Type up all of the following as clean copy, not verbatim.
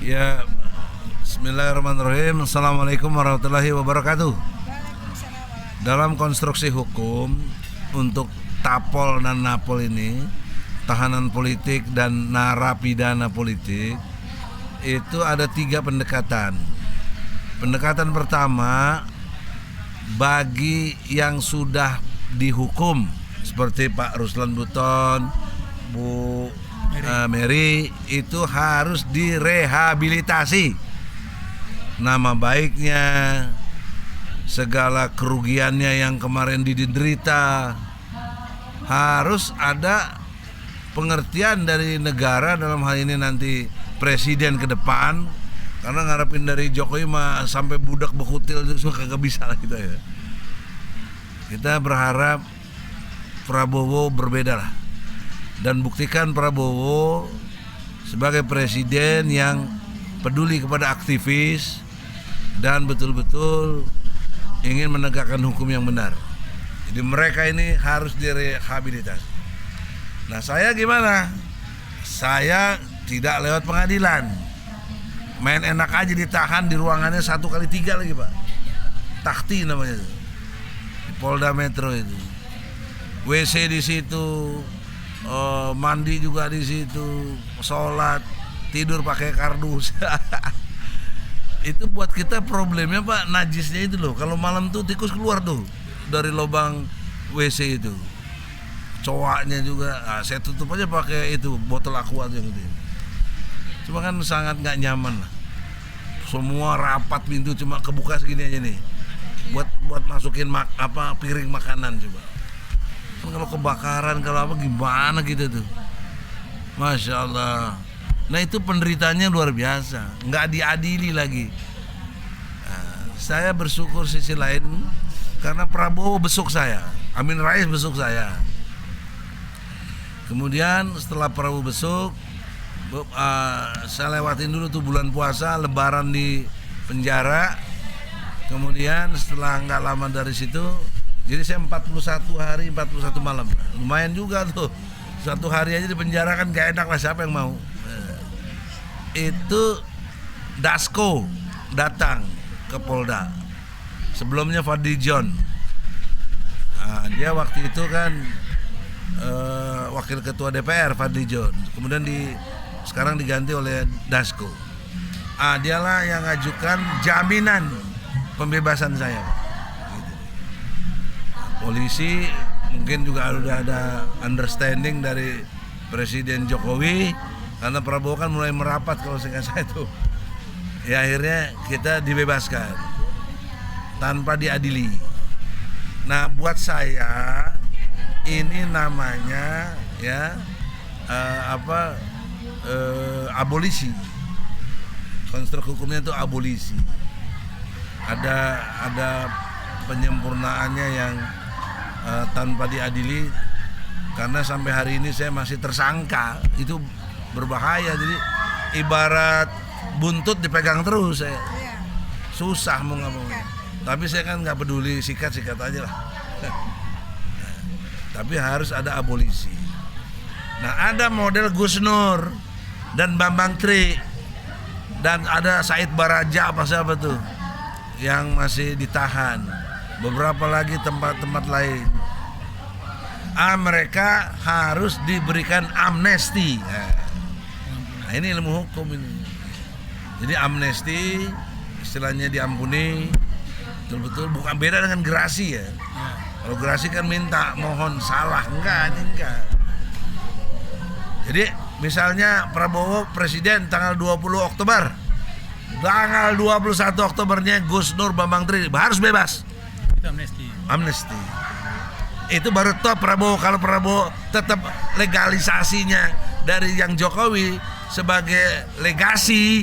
Ya, bismillahirrahmanirrahim. Assalamualaikum warahmatullahi wabarakatuh. Dalam konstruksi hukum untuk tapol dan napol ini, tahanan politik dan narapidana politik, itu ada 3 pendekatan. Pendekatan pertama, bagi yang sudah dihukum seperti Pak Ruslan Buton, Bu Mary, itu harus direhabilitasi. Nama baiknya, segala kerugiannya yang kemarin diderita, harus ada pengertian dari negara, dalam hal ini nanti presiden ke depan. Karena ngarepin dari Jokowi mah sampai budak bekutil itu kagak bisa lah kita ya. Kita berharap Prabowo berbeda lah. Dan buktikan Prabowo sebagai presiden yang peduli kepada aktivis dan betul-betul ingin menegakkan hukum yang benar. Jadi mereka ini harus direhabilitasi. Nah, saya gimana? Saya tidak lewat pengadilan. Main enak aja ditahan di ruangannya 1x3 lagi, Pak. Takti namanya itu. Di Polda Metro itu. WC di situ, mandi juga di situ, sholat, tidur pakai kardus. Itu buat kita problemnya, Pak, najisnya itu loh. Kalau malam tuh tikus keluar tuh dari lubang WC itu. Cowoknya juga, saya tutup aja pakai itu botol aqua aja gitu. Cuma kan sangat nggak nyaman lah. Semua rapat pintu cuma kebuka segini aja nih. Buat masukin piring makanan coba. Kalau kebakaran, kalau apa gimana gitu tuh. Masya Allah. Nah, itu penderitanya luar biasa, nggak diadili lagi. Nah, saya bersyukur sisi lain karena Prabowo besuk saya, Amin Rais besuk saya. Kemudian setelah Prabowo besuk, saya lewatin dulu tuh bulan puasa, Lebaran di penjara. Kemudian setelah nggak lama dari situ, jadi saya 41 hari 41 malam. Lumayan juga tuh. 1 hari aja di penjara kan gak enak lah, siapa yang mau. Itu Dasko datang ke Polda. Sebelumnya Fadli John. Nah, dia waktu itu kan wakil ketua DPR Fadli John. Kemudian sekarang diganti oleh Dasko. Dialah yang ngajukan jaminan pembebasan saya. Polisi mungkin juga udah ada understanding dari Presiden Jokowi, karena Prabowo kan mulai merapat kalau seingat saya itu. Ya akhirnya kita dibebaskan tanpa diadili. Nah, buat saya ini namanya ya abolisi. Konstruk hukumnya itu abolisi. Ada penyempurnaannya yang tanpa diadili, karena sampai hari ini saya masih tersangka. Itu berbahaya. Jadi ibarat buntut dipegang terus, saya susah mau nggak mau. Tapi saya kan nggak peduli, sikat aja lah. Tapi harus ada abolisi. Nah, ada model Gus Nur dan Bambang Tri, dan ada Said Baraja apa siapa tuh yang masih ditahan. Beberapa lagi tempat-tempat lain. Mereka harus diberikan amnesti. Nah, ini ilmu hukum ini. Jadi amnesti istilahnya diampuni, betul-betul bukan beda dengan gerasi ya. Kalau gerasi kan minta mohon salah, enggak. Jadi misalnya Prabowo presiden tanggal 20 Oktober. Tanggal 21 Oktobernya Gus Nur Bambang Tri harus bebas. Amnesti. Itu baru top Prabowo. Kalau Prabowo tetap legalisasinya dari yang Jokowi sebagai legasi,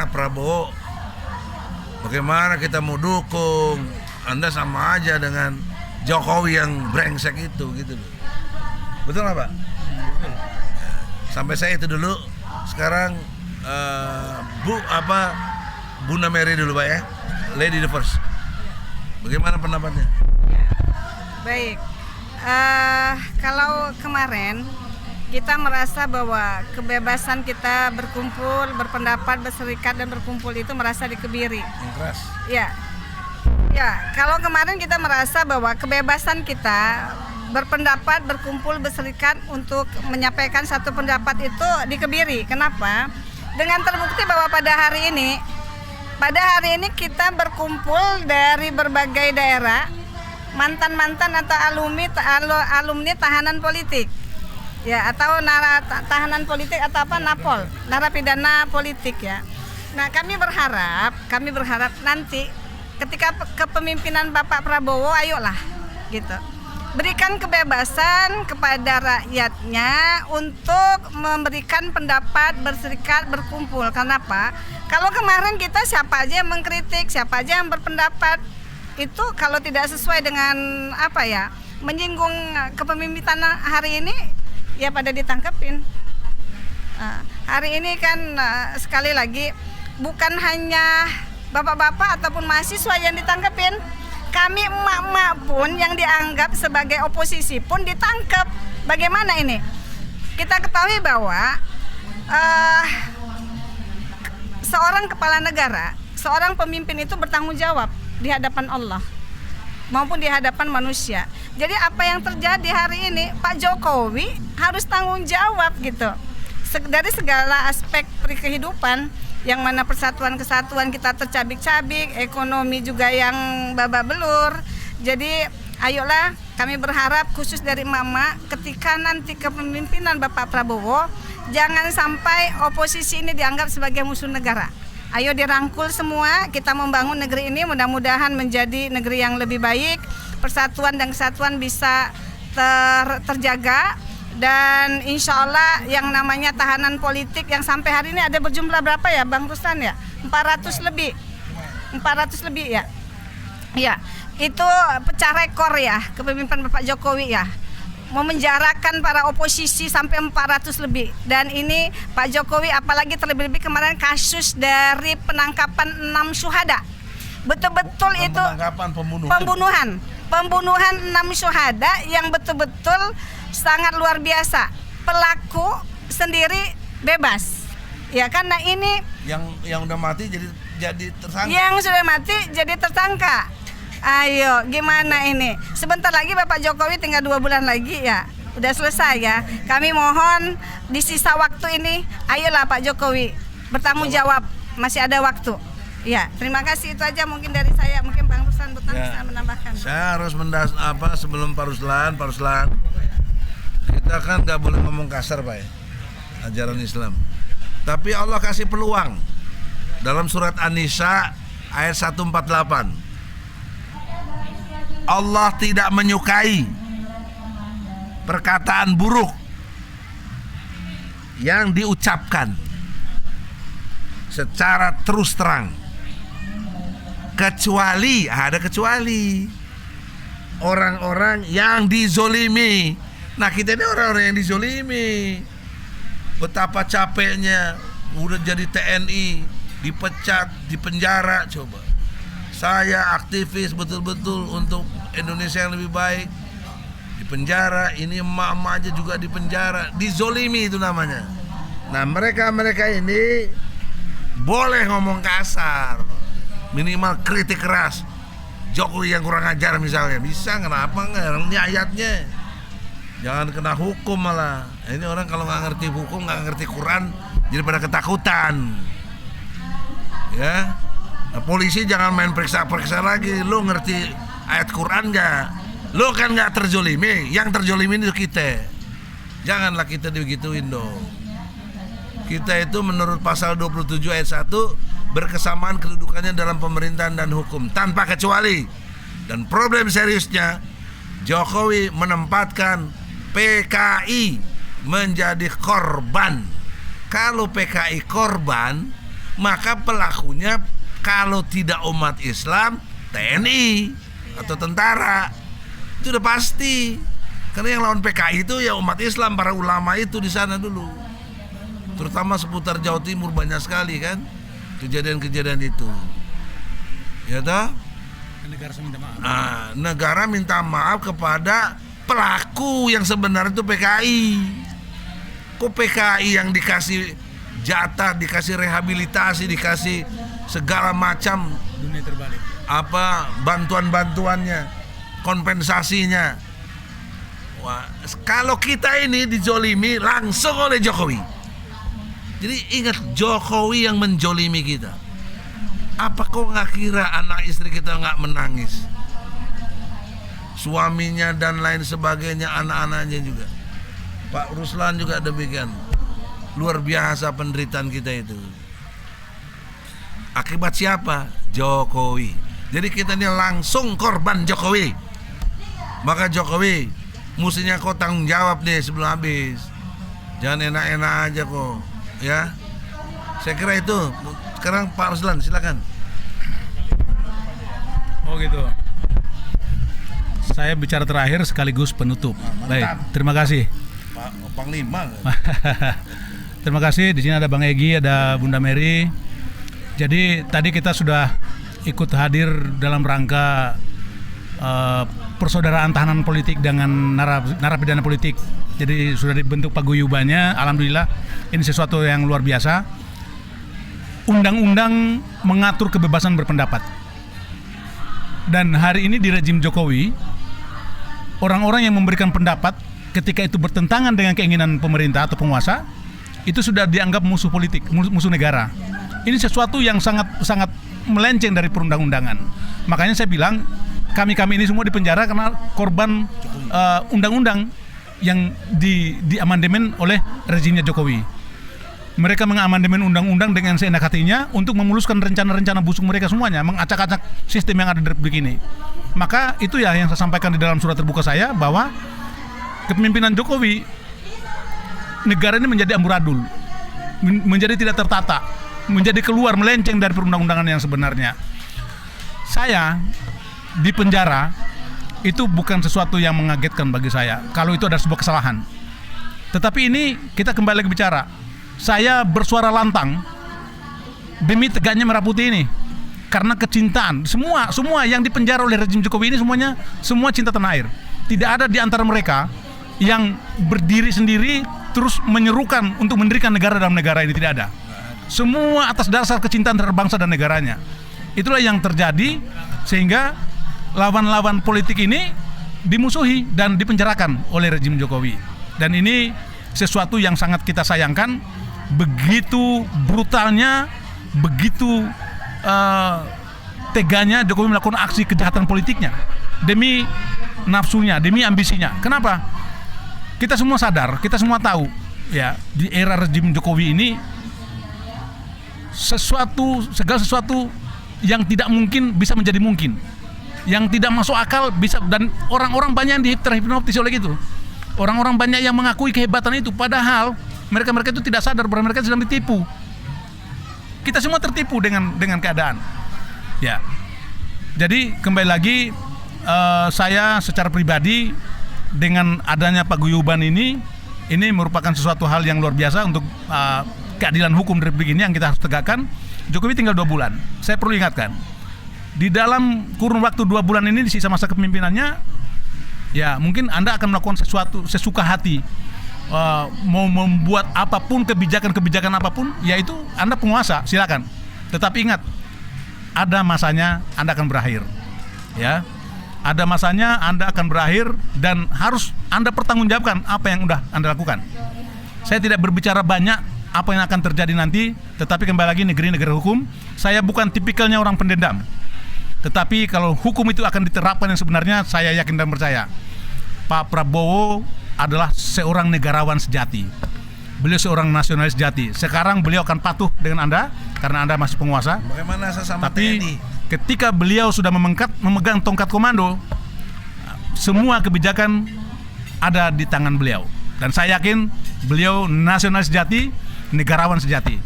Prabowo bagaimana kita mau dukung? Anda sama aja dengan Jokowi yang brengsek itu gitu loh. Betul nggak, Pak? Sampai saya itu dulu. Sekarang Bunda Mary dulu, Pak ya. Lady the first. Bagaimana pendapatnya? Baik, kalau kemarin kita merasa bahwa kebebasan kita berkumpul, berpendapat, berserikat dan berkumpul itu merasa dikebiri. Yang keras. Ya. Ya, kalau kemarin kita merasa bahwa kebebasan kita berpendapat, berkumpul, berserikat untuk menyampaikan satu pendapat itu dikebiri. Kenapa? Dengan terbukti bahwa pada hari ini kita berkumpul dari berbagai daerah, mantan-mantan atau alumni tahanan politik. Ya, atau tahanan politik atau napol, narapidana politik ya. Nah, kami berharap nanti ketika kepemimpinan Bapak Prabowo, ayolah gitu. Berikan kebebasan kepada rakyatnya untuk memberikan pendapat, berserikat, berkumpul. Kenapa? Kalau kemarin kita siapa aja yang mengkritik, siapa aja yang berpendapat, itu kalau tidak sesuai dengan menyinggung kepemimpinan hari ini, ya pada ditangkepin. Hari ini kan sekali lagi bukan hanya bapak-bapak ataupun mahasiswa yang ditangkepin, kami emak-emak pun yang dianggap sebagai oposisi pun ditangkap. Bagaimana ini? Kita ketahui bahwa seorang kepala negara, seorang pemimpin itu bertanggung jawab di hadapan Allah maupun di hadapan manusia. Jadi apa yang terjadi hari ini, Pak Jokowi harus tanggung jawab gitu dari segala aspek kehidupan, yang mana persatuan kesatuan kita tercabik-cabik, ekonomi juga yang babak belur. Jadi ayolah, kami berharap khusus dari mama, ketika nanti kepemimpinan Bapak Prabowo, jangan sampai oposisi ini dianggap sebagai musuh negara. Ayo dirangkul semua, kita membangun negeri ini, mudah-mudahan menjadi negeri yang lebih baik, persatuan dan kesatuan bisa terjaga. Dan insya Allah yang namanya tahanan politik yang sampai hari ini ada berjumlah berapa ya Bang Ruslan ya? 400 lebih ya. Ya, itu pecah rekor ya kepemimpinan Bapak Jokowi ya. Memenjarakan para oposisi sampai 400 lebih. Dan ini Pak Jokowi apalagi terlebih-lebih kemarin kasus dari penangkapan 6 syuhada. Betul-betul itu pembunuhan 6 syuhada yang betul-betul sangat luar biasa. Pelaku sendiri bebas. Ya, karena ini yang udah mati jadi tersangka. Yang sudah mati jadi tersangka. Ayo, gimana ini? Sebentar lagi Bapak Jokowi tinggal 2 bulan lagi ya. Udah selesai ya. Kami mohon di sisa waktu ini, ayolah Pak Jokowi bertanggung jawab. Masih ada waktu. Ya, terima kasih, itu aja mungkin dari saya. Mungkin Bang Ruslan bisa menambahkan. Saya harus sebelum Pak Ruslan, kita kan nggak boleh ngomong kasar Pak ya, ajaran Islam. Tapi Allah kasih peluang dalam surat An-Nisa ayat 148. Allah tidak menyukai perkataan buruk yang diucapkan secara terus terang, kecuali orang-orang yang dizolimi. Nah, kita ini orang-orang yang dizolimi. Betapa capeknya udah jadi TNI, dipecat, dipenjara. Coba, saya aktivis betul-betul untuk Indonesia yang lebih baik, dipenjara. Ini emak-emak aja juga dipenjara, dizolimi itu namanya. Nah, mereka ini boleh ngomong kasar, minimal kritik keras. Jokowi yang kurang ajar misalnya, bisa, kenapa enggak? Ini ayatnya. Jangan kena hukum malah. Ini orang kalau nggak ngerti hukum, nggak ngerti Quran, jadi pada ketakutan. Ya, nah, polisi jangan main periksa lagi. Lu ngerti ayat Quran nggak? Lu kan nggak terzolimi, yang terzolimi itu kita. Janganlah kita digituin dong. Kita itu menurut pasal 27 ayat 1 berkesamaan kedudukannya dalam pemerintahan dan hukum tanpa kecuali. Dan problem seriusnya, Jokowi menempatkan PKI menjadi korban. Kalau PKI korban, maka pelakunya kalau tidak umat Islam, TNI atau tentara. Itu udah pasti. Karena yang lawan PKI itu ya umat Islam, para ulama itu di sana dulu. Terutama seputar Jawa Timur banyak sekali kan kejadian-kejadian itu. Ya toh? Negara minta maaf kepada pelaku yang sebenarnya itu PKI. Kok PKI yang dikasih jatah, dikasih rehabilitasi, dikasih segala macam Dunia terbalik. apa bantuan-bantuannya, kompensasinya. Wah, kalau kita ini dijolimi langsung oleh Jokowi. Jadi ingat, Jokowi yang menjolimi kita. Apa kok nggak kira anak istri kita nggak menangis? Suaminya dan lain sebagainya, anak-anaknya juga. Pak Ruslan juga demikian. Luar biasa penderitaan kita itu. Akibat siapa? Jokowi. Jadi kita ini langsung korban Jokowi. Maka Jokowi, mestinya kau tanggung jawab deh sebelum habis. Jangan enak-enak aja kok, ya. Saya kira itu. Sekarang Pak Ruslan, silakan. Oh gitu. Saya bicara terakhir sekaligus penutup. Baik, terima kasih. Pak Panglima. Terima kasih. Di sini ada Bang Egy, ada Bunda Mary. Jadi tadi kita sudah ikut hadir dalam rangka persaudaraan tahanan politik dengan narapidana politik. Jadi sudah dibentuk paguyubannya. Alhamdulillah, ini sesuatu yang luar biasa. Undang-undang mengatur kebebasan berpendapat. Dan hari ini di rejim Jokowi, orang-orang yang memberikan pendapat ketika itu bertentangan dengan keinginan pemerintah atau penguasa, itu sudah dianggap musuh politik, musuh negara. Ini sesuatu yang sangat melenceng dari perundang-undangan. Makanya saya bilang, kami ini semua dipenjara karena korban undang-undang yang diamandemen oleh rezimnya Jokowi. Mereka mengamandemen undang-undang dengan seenak hatinya untuk memuluskan rencana-rencana busuk mereka semuanya, mengacak-acak sistem yang ada di Republik ini. Maka itu ya yang saya sampaikan di dalam surat terbuka saya, bahwa kepemimpinan Jokowi, negara ini menjadi amburadul, menjadi tidak tertata, menjadi keluar melenceng dari perundang-undangan yang sebenarnya. Saya di penjara itu bukan sesuatu yang mengagetkan bagi saya kalau itu ada sebuah kesalahan. Tetapi ini kita kembali lagi bicara, saya bersuara lantang demi tegaknya Merah Putih ini karena kecintaan. Semua yang dipenjara oleh rezim Jokowi ini semua cinta tanah air. Tidak ada di antara mereka yang berdiri sendiri terus menyerukan untuk mendirikan negara dalam negara ini, tidak ada. Semua atas dasar kecintaan terhadap bangsa dan negaranya. Itulah yang terjadi sehingga lawan-lawan politik ini dimusuhi dan dipenjarakan oleh rezim Jokowi. Dan ini sesuatu yang sangat kita sayangkan. Begitu brutalnya, begitu teganya Jokowi melakukan aksi kejahatan politiknya demi nafsunya, demi ambisinya. Kenapa? Kita semua sadar, kita semua tahu ya, di era rezim Jokowi ini segala sesuatu yang tidak mungkin bisa menjadi mungkin, yang tidak masuk akal bisa, dan orang-orang banyak yang terhipnotis oleh itu. Orang-orang banyak yang mengakui kehebatan itu, padahal mereka itu tidak sadar bahwa mereka sedang ditipu. Kita semua tertipu dengan keadaan. Ya. Jadi kembali lagi, saya secara pribadi dengan adanya paguyuban ini merupakan sesuatu hal yang luar biasa untuk keadilan hukum di Republik ini yang kita harus tegakkan. Jokowi tinggal 2 bulan. Saya perlu ingatkan, di dalam kurun waktu 2 bulan ini, di sisa masa kepemimpinannya, ya mungkin Anda akan melakukan sesuatu sesuka hati, mau membuat apapun, kebijakan apapun, yaitu Anda penguasa, silakan. Tetapi ingat, ada masanya Anda akan berakhir. Ya, ada masanya Anda akan berakhir dan harus Anda pertanggungjawabkan apa yang udah Anda lakukan. Saya tidak berbicara banyak apa yang akan terjadi nanti, tetapi kembali lagi, negara hukum. Saya bukan tipikalnya orang pendendam. Tetapi kalau hukum itu akan diterapkan yang sebenarnya, saya yakin dan percaya Pak Prabowo adalah seorang negarawan sejati. Beliau seorang nasionalis sejati. Sekarang beliau akan patuh dengan Anda karena Anda masih penguasa. Bagaimana sesama Tapi TNI? ketika beliau sudah memegang tongkat komando, semua kebijakan ada di tangan beliau. Dan saya yakin beliau nasionalis sejati, negarawan sejati.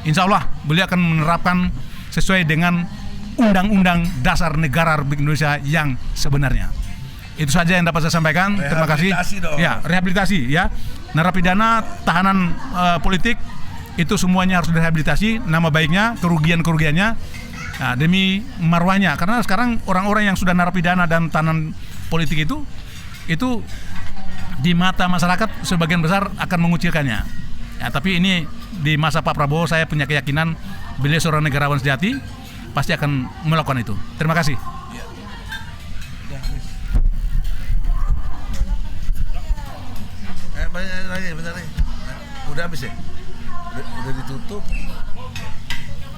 Insya Allah beliau akan menerapkan sesuai dengan Undang-Undang Dasar Negara Republik Indonesia yang sebenarnya. Itu saja yang dapat saya sampaikan. Terima kasih. Dong. Ya, rehabilitasi ya. Narapidana, tahanan politik itu semuanya harus direhabilitasi, nama baiknya, kerugiannya, nah, demi marwahnya. Karena sekarang orang-orang yang sudah narapidana dan tahanan politik itu di mata masyarakat sebagian besar akan mengucilkannya. Ya, tapi ini di masa Pak Prabowo saya punya keyakinan beliau seorang negarawan sejati pasti akan melakukan itu. Terima kasih. Banyak lagi, bentar lagi. Udah habis ya? Udah ditutup.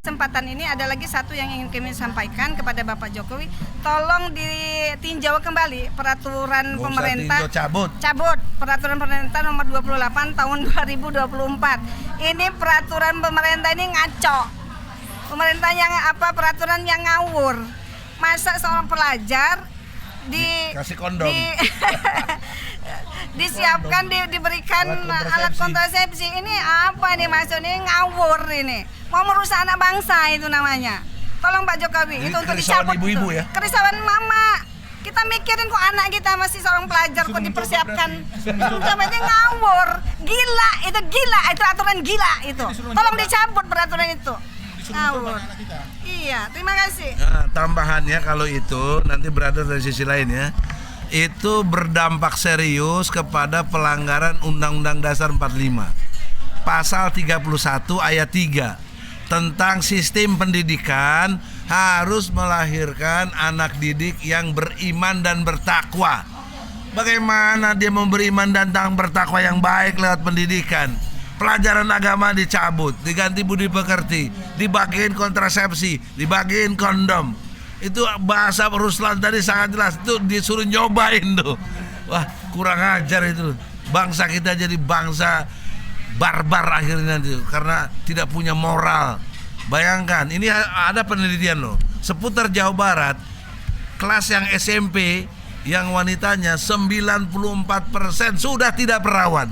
Kesempatan ini ada lagi satu yang ingin kami sampaikan kepada Bapak Jokowi, tolong ditinjau kembali peraturan Nggak usah pemerintah. tinjau, Cabut peraturan pemerintah nomor 28 tahun 2024. Ini peraturan pemerintah ini ngaco. Pemerintah yang peraturan yang ngawur. Masa seorang pelajar Kasih kondom. disiapkan diberikan alat kontrasepsi. Ini apa nih maksudnya? Ngawur ini. Mau merusak anak bangsa itu namanya. Tolong Pak Jokowi, Jadi itu untuk kerisauan dicabut. ibu-ibu ya? Kerisauan mama. Kita mikirin kok anak kita masih seorang pelajar kok dipersiapkan. Ini ngawur. Gila, itu aturan gila itu. Tolong dicabut peraturan itu. Ngawur. Iya, terima kasih. Nah, tambahannya kalau itu nanti berada dari sisi lain ya. Itu berdampak serius kepada pelanggaran Undang-Undang Dasar 45. Pasal 31 ayat 3 tentang sistem pendidikan harus melahirkan anak didik yang beriman dan bertakwa. Bagaimana dia mau beriman dan bertakwa yang baik lewat pendidikan? Pelajaran agama dicabut, diganti budi pekerti, dibagiin kontrasepsi, dibagiin kondom. Itu bahasa Ruslan tadi sangat jelas. Itu disuruh nyobain tuh. Wah, kurang ajar itu. Bangsa kita jadi bangsa barbar akhirnya tuh, karena tidak punya moral. Bayangkan, ini ada penelitian loh. Seputar Jawa Barat, kelas yang SMP yang wanitanya 94% sudah tidak perawan.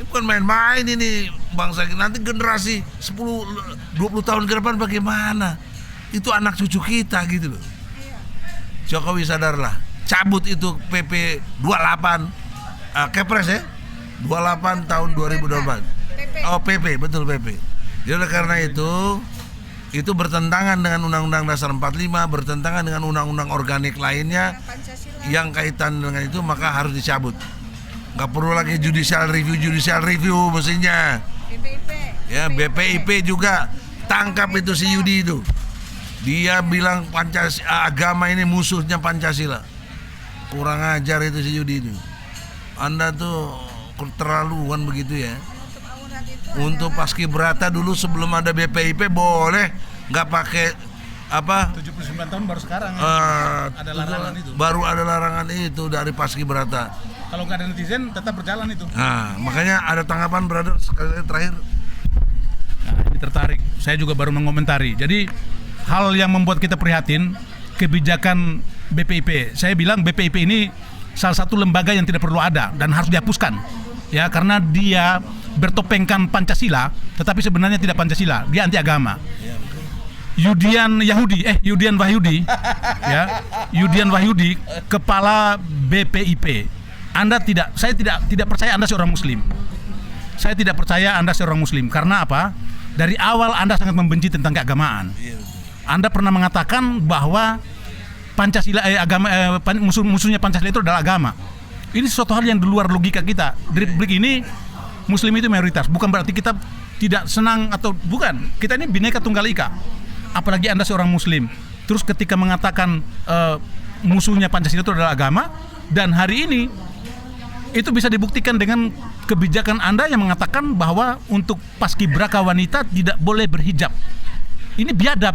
Ini bukan main-main ini bangsa. Nanti generasi 10-20 tahun ke depan bagaimana? Itu anak cucu kita gitu loh. Jokowi sadarlah. Cabut itu PP 28 Kepres ya? 28 tahun 2024. Oh PP, betul PP. Jadi oleh karena itu bertentangan dengan Undang-Undang Dasar 45, bertentangan dengan undang-undang organik lainnya yang kaitan dengan itu, maka harus dicabut. Nggak perlu lagi judicial review mestinya. Ya, BPIP juga tangkap itu si Yudi itu. Dia bilang agama ini musuhnya Pancasila. Kurang ajar itu si Yudi itu. Anda tuh keterlaluan begitu ya. Untuk paskibraka dulu sebelum ada BPIP boleh nggak pakai 79 tahun baru sekarang ada larangan itu. Baru ada larangan itu dari paskibraka. Kalau nggak ada netizen tetap berjalan itu. Nah, makanya ada tanggapan brother sekali terakhir. Nah, ini tertarik. Saya juga baru mengomentari. Jadi hal yang membuat kita prihatin kebijakan BPIP. Saya bilang BPIP ini salah satu lembaga yang tidak perlu ada dan harus dihapuskan. Ya, karena dia bertopengkan Pancasila, tetapi sebenarnya tidak Pancasila. Dia anti agama. Yudian Wahyudi, ya, Yudian Wahyudi, kepala BPIP. Saya tidak percaya Anda seorang Muslim. Saya tidak percaya Anda seorang Muslim. Karena apa? Dari awal Anda sangat membenci tentang keagamaan. Anda pernah mengatakan bahwa Pancasila musuhnya Pancasila itu adalah agama. Ini sesuatu hal yang di luar logika kita. Di Republik ini Muslim itu mayoritas. Bukan berarti kita tidak senang atau bukan. Kita ini Bhinneka Tunggal Ika. Apalagi Anda seorang Muslim. Terus ketika mengatakan musuhnya Pancasila itu adalah agama, dan hari ini itu bisa dibuktikan dengan kebijakan Anda yang mengatakan bahwa untuk paskibraka wanita tidak boleh berhijab. Ini biadab.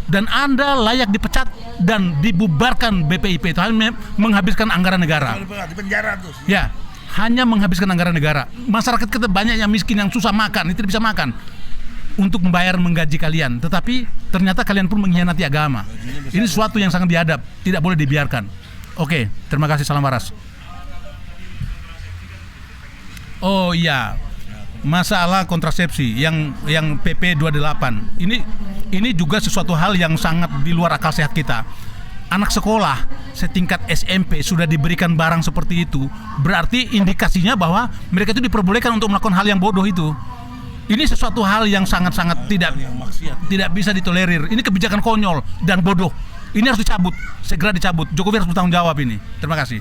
Dan Anda layak dipecat dan dibubarkan BPIP. Itu hanya menghabiskan anggaran negara. Di penjara tuh. Ya, hanya menghabiskan anggaran negara. Masyarakat kita banyak yang miskin, yang susah makan, itu tidak bisa makan untuk membayar menggaji kalian. Tetapi ternyata kalian pun mengkhianati agama. Ini sesuatu yang sangat biadab, tidak boleh dibiarkan. Oke, terima kasih, salam waras. Oh iya, masalah kontrasepsi yang PP 28 ini juga sesuatu hal yang sangat di luar akal sehat kita. Anak sekolah setingkat SMP sudah diberikan barang seperti itu, berarti indikasinya bahwa mereka itu diperbolehkan untuk melakukan hal yang bodoh itu. Ini sesuatu hal yang sangat-sangat tidak bisa ditolerir. Ini kebijakan konyol dan bodoh. Ini harus dicabut, segera dicabut. Jokowi harus bertanggung jawab ini. Terima kasih.